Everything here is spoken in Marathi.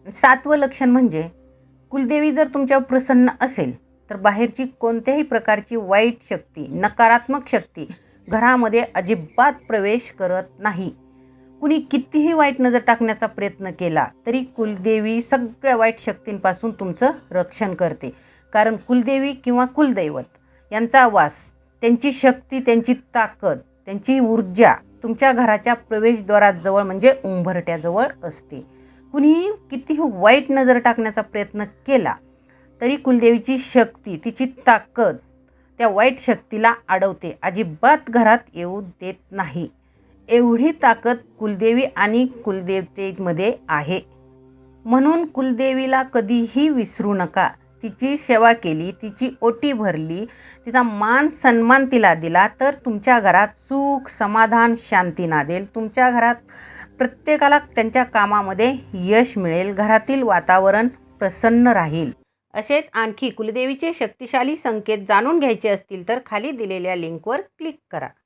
सातवं लक्षण म्हणजे कुलदेवी जर तुमच्यावर प्रसन्न असेल तर बाहेरची कोणत्याही प्रकारची वाईट शक्ती, नकारात्मक शक्ती घरामध्ये अजिबात प्रवेश करत नाही. कुणी कितीही वाईट नजर टाकण्याचा प्रयत्न केला तरी कुलदेवी सगळ्या वाईट शक्तींपासून तुमचं रक्षण करते. कारण कुलदेवी किंवा कुलदैवत यांचा वास, त्यांची शक्ती, त्यांची ताकद, त्यांची ऊर्जा तुमच्या घराच्या प्रवेशद्वाराजवळ म्हणजे उंबरठ्याजवळ असते. कुणीही कितीही वाईट नजर टाकण्याचा प्रयत्न केला तरी कुलदेवीची शक्ती, तिची ताकद त्या वाईट शक्तीला अडवते, अजिबात घरात येऊ देत नाही. एवढी ताकद कुलदेवी आणि कुलदेवतेमध्ये आहे. म्हणून कुलदेवीला कधीही विसरू नका. तिची सेवा केली, तिची ओटी भरली, तिचा मान सन्मान तिला दिला तर तुमच्या घरात सुख, समाधान, शांती नांदेल. तुमच्या घरात प्रत्येकाला त्यांच्या कामामध्ये यश मिळेल. घरातील वातावरण प्रसन्न राहील. असेच आणखी कुलदेवीचे शक्तिशाली संकेत जाणून घ्यायचे असतील तर खाली दिलेल्या लिंकवर क्लिक करा.